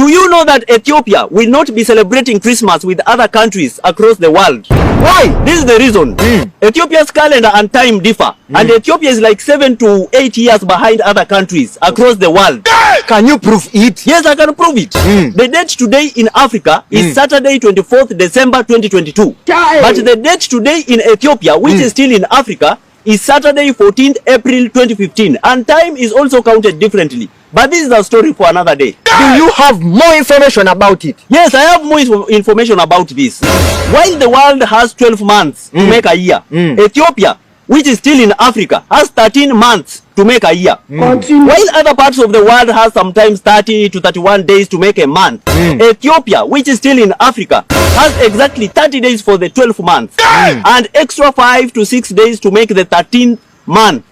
Do you know that Ethiopia will not be celebrating Christmas with other countries across the world? Why? This is the reason. Ethiopia's calendar and time differ, and Ethiopia is like 7 to 8 years behind other countries across the world. Can you prove it? Yes, I can prove it. The date today in Africa is Saturday 24th December 2022. But the date today in Ethiopia, which is still in Africa, is Saturday 14th April 2015, and time is also counted differently. But this is a story for another day. Do you have more information about it? Yes, I have more information about this. While the world has 12 months to make a year, Ethiopia, which is still in Africa, has 13 months to make a year. While other parts of the world has sometimes 30 to 31 days to make a month, Ethiopia, which is still in Africa, has exactly 30 days for the 12 months and extra 5 to 6 days to make the 13th month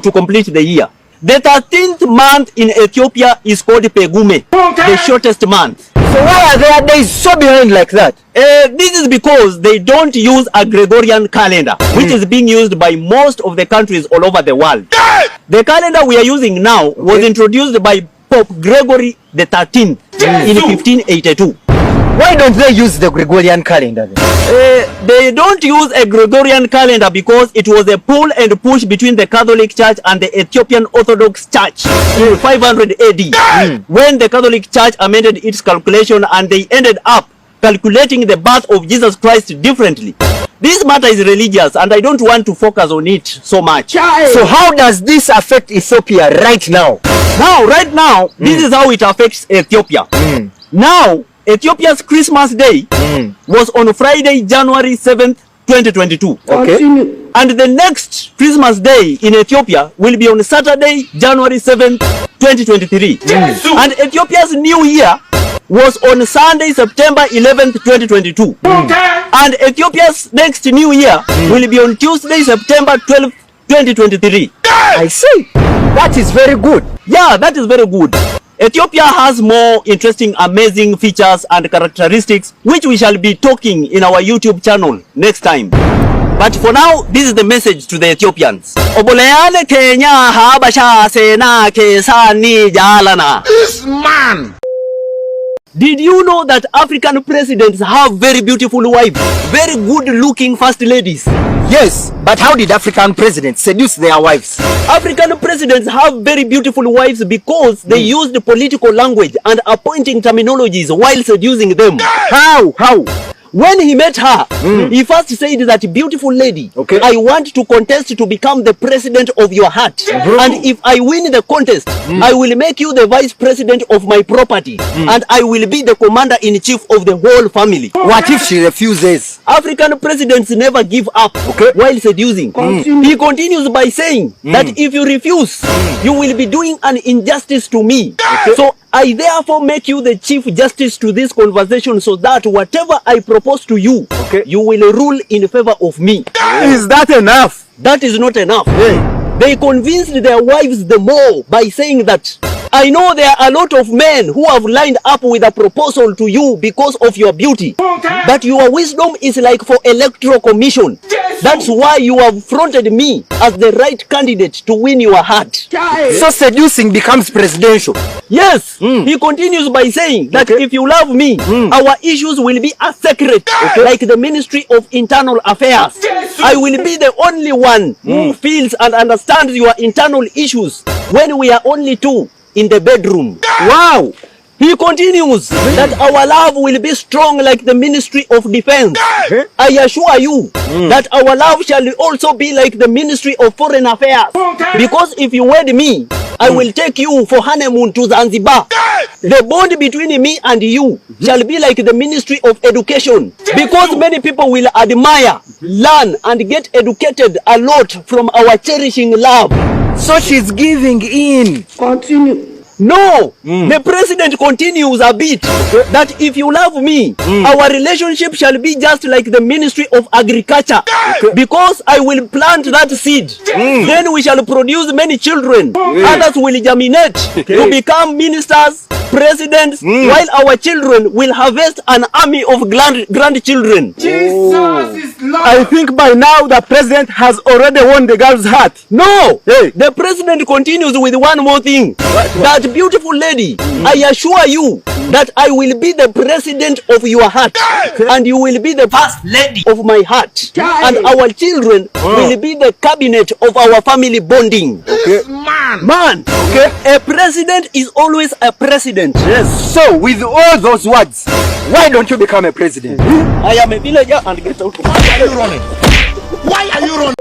to complete the year. The 13th month in Ethiopia is called Pegume, the shortest month. So why are their days so behind like that? This is because they don't use a Gregorian calendar, which is being used by most of the countries all over the world. The calendar we are using now was introduced by Pope Gregory the 13th in 1582. Why don't they use the Gregorian calendar then? They don't use a Gregorian calendar because it was a pull and push between the Catholic Church and the Ethiopian Orthodox Church in 500 AD when the Catholic Church amended its calculation and they ended up calculating the birth of Jesus Christ differently. This matter is religious and I don't want to focus on it so much. So how does this affect Ethiopia right now? Right now, this is how it affects Ethiopia. Now, Ethiopia's Christmas Day was on Friday, January 7th, 2022. Okay. And the next Christmas Day in Ethiopia will be on Saturday, January 7th, 2023. And Ethiopia's New Year was on Sunday, September 11th, 2022. And Ethiopia's next New Year will be on Tuesday, September 12th, 2023. I see. That is very good. Yeah, that is very good. Ethiopia has more interesting, amazing features and characteristics, which we shall be talking in our YouTube channel next time. But for now, this is the message to the Ethiopians. Oboleane Kenya habasha sena kesani jalana. This man! Did you know that African presidents have very beautiful wives, very good-looking first ladies? Yes, but how did African presidents seduce their wives? African presidents have very beautiful wives because they used political language and appointing terminologies while seducing them. How? When he met her, he first said that, beautiful lady, I want to contest to become the president of your heart. And if I win the contest, I will make you the vice president of my property. And I will be the commander-in-chief of the whole family. What if she refuses? African presidents never give up while seducing. He continues by saying that if you refuse, you will be doing an injustice to me. So I therefore make you the chief justice to this conversation so that whatever I propose to you, you will rule in favor of me. Is that enough? That is not enough. They convinced their wives the more by saying that, I know there are a lot of men who have lined up with a proposal to you because of your beauty. But your wisdom is like for electoral commission. That's why you have fronted me as the right candidate to win your heart. So seducing becomes presidential. Yes, he continues by saying that if you love me, our issues will be a secret, like the Ministry of Internal Affairs. I will be the only one who feels and understands your internal issues when we are only two in the bedroom. Wow! He continues that our love will be strong like the Ministry of Defense. I assure you that our love shall also be like the Ministry of Foreign Affairs. Because if you wed me, I will take you for honeymoon to Zanzibar. The bond between me and you shall be like the Ministry of Education. Because many people will admire, learn, and get educated a lot from our cherishing love. So she's giving in. Continue. No, the president continues a bit that if you love me, our relationship shall be just like the Ministry of Agriculture, because I will plant that seed. Then we shall produce many children. Others will germinate to become ministers, presidents, while our children will harvest an army of grandchildren. Jesus is Lord. I think by now the president has already won the girl's heart. No, the president continues with one more thing. That beautiful lady, I assure you that I will be the president of your heart, and you will be the first lady of my heart, and our children will be the cabinet of our family bonding. Okay. Man, Okay. a president is always a president. Yes. So, with all those words, why don't you become a president? I am a villager and get out. Why are you running? Why are you running?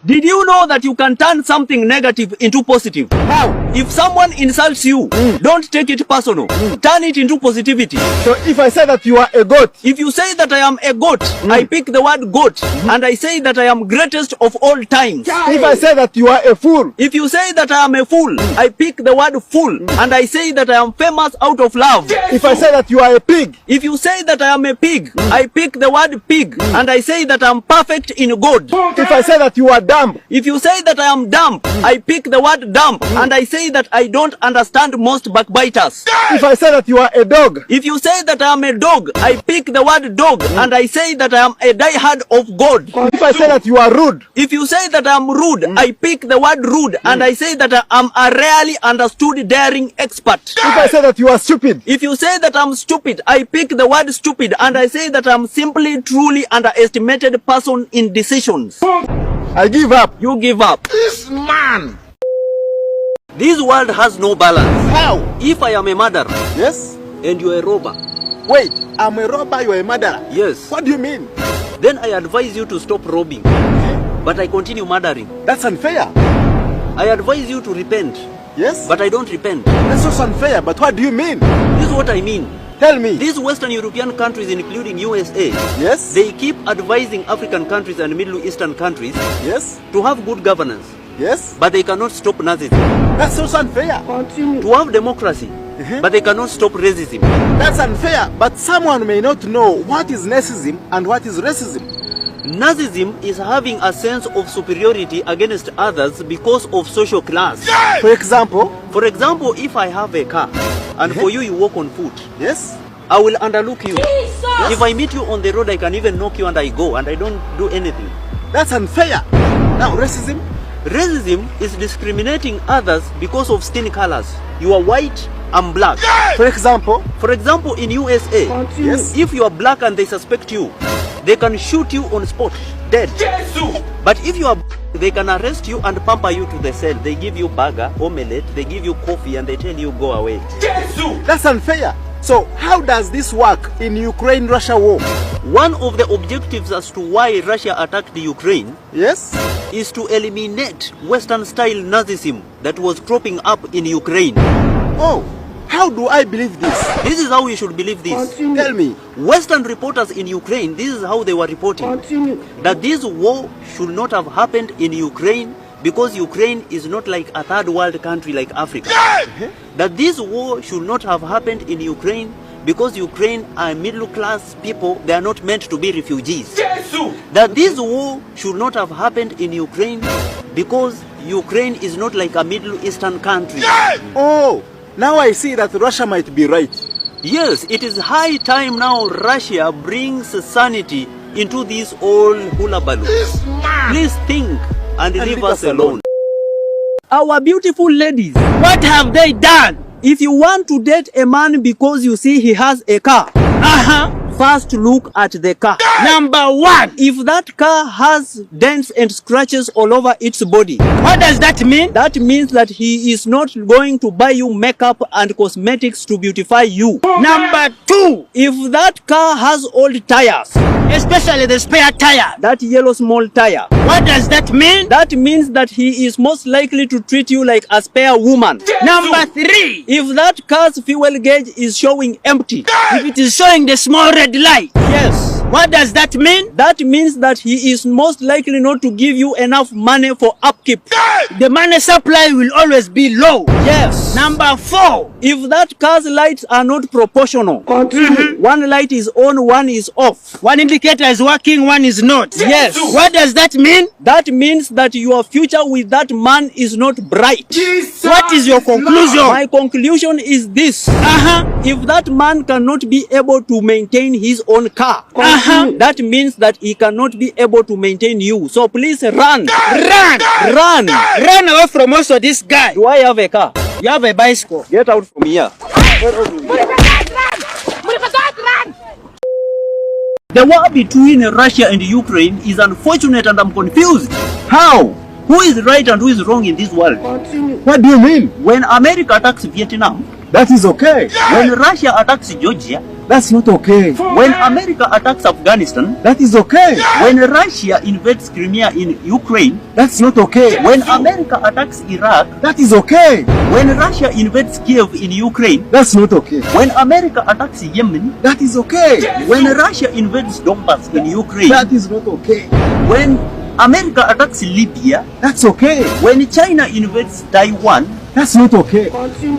Did you know that you can turn something negative into positive? How? If someone insults you, don't take it personal. Turn it into positivity. So, if I say that you are a goat, If you say that I am a goat, I pick the word goat, and I say that I am greatest of all times. if I say that you are a fool, If you say that I am a fool, I pick the word fool, and I say that I am famous out of love. if I say that you are a pig, If you say that I am a pig, I pick the word pig, and I say that I am perfect in God. if I say that you are dumb, If you say that I am dumb, I pick the word dumb, and I say that I don't understand most backbiters. if I say that you are a dog, If you say that I am a dog, I pick the word dog, and I say that I am a diehard of God. if I say that you are rude, If you say that I am rude, I pick the word rude, and I say that I am a rarely understood daring expert. if I say that you are stupid, If you say that I'm stupid, I pick the word stupid, and I say that I'm simply truly underestimated person in decisions. I give up. You give up. This man. This world has no balance. How? If I am a murderer Yes? and you are a robber, Wait, I'm a robber, you are a murderer. yes, What do you mean? then I advise you to stop robbing, but I continue murdering. That's unfair. I advise you to repent, Yes? but I don't repent. That's also unfair, but what do you mean? This is what I mean. Tell me. These Western European countries, including USA, Yes? they keep advising African countries and Middle Eastern countries Yes? to have good governance, Yes? but they cannot stop Nazism. That's also unfair. To have democracy, but they cannot stop racism. That's unfair, but someone may not know what is Nazism and what is racism. Nazism is having a sense of superiority against others because of social class. For example, For example, if I have a car and for you walk on foot, yes? I will underlook you. If I meet you on the road, I can even knock you and I go and I don't do anything. That's unfair. Now, racism? Racism is discriminating others because of skin colors. You are white, I'm black. For example, For example, in USA, yes? if you are black and they suspect you, they can shoot you on spot, dead. But if you are they can arrest you and pamper you to the cell. They give you burger, omelette, they give you coffee and they tell you go away. That's unfair. So, how does this work in Ukraine-Russia war? One of the objectives as to why Russia attacked the Ukraine Yes? is to eliminate Western-style Nazism that was cropping up in Ukraine. Oh, how do I believe this? This is how you should believe this. Tell me. Western reporters in Ukraine, this is how they were reporting. That this war should not have happened in Ukraine because Ukraine is not like a third world country like Africa. That this war should not have happened in Ukraine because Ukraine are middle class people, they are not meant to be refugees. That this war should not have happened in Ukraine because Ukraine is not like a Middle Eastern country. Oh, now I see that Russia might be right. Yes, it is high time now Russia brings sanity into this old hula balloon. Please think and leave us alone. Our beautiful ladies, what have they done? If you want to date a man because you see he has a car, first look at the car. Number one, if that car has dents and scratches all over its body, what does that mean? That means that he is not going to buy you makeup and cosmetics to beautify you. Number two, if that car has old tires, especially the spare tire, that yellow small tire, what does that mean? That means that he is most likely to treat you like a spare woman. Number three, if that car's fuel gauge is showing empty, if it is showing the small red light, yes, what does that mean? That means that he is most likely not to give you enough money for upkeep. The money supply will always be low. Yes. Number four, if that car's lights are not proportional, one light is on, one is off, one indicator is working, one is not. Yes. What does that mean? That means that your future with that man is not bright. What is your conclusion? My conclusion is this. If that man cannot be able to maintain his own car, that means that he cannot be able to maintain you. So please run. Run away from us or this guy. Do I have a car? You have a bicycle. Get out from here. The war between Russia and Ukraine is unfortunate and I'm confused. How? Who is right and who is wrong in this world? What do you mean? When America attacks Vietnam, That is okay. when Russia attacks Georgia, That's not okay. when America attacks Afghanistan, That is okay. when Russia invades Crimea in Ukraine, That's not okay. when America attacks Iraq, That is okay. when Russia invades Kiev in Ukraine, That's not okay. when America attacks Yemen, That is okay. when Russia invades Donbass in Ukraine, That is not okay. when America attacks Libya, That's okay. when China invades Taiwan, That's not okay.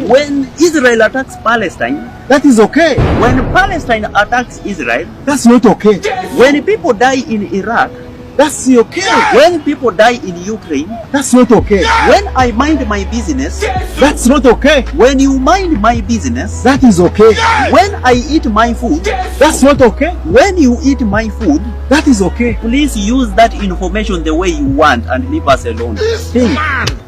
when Israel attacks Palestine, That is okay. when Palestine attacks Israel, That's not okay. when people die in Iraq, That's okay. when people die in Ukraine, That's not okay. when I mind my business, That's not okay. when you mind my business, That is okay. when I eat my food, That's not okay. when you eat my food, That is okay. please use that information the way you want and leave us alone. Think. Man.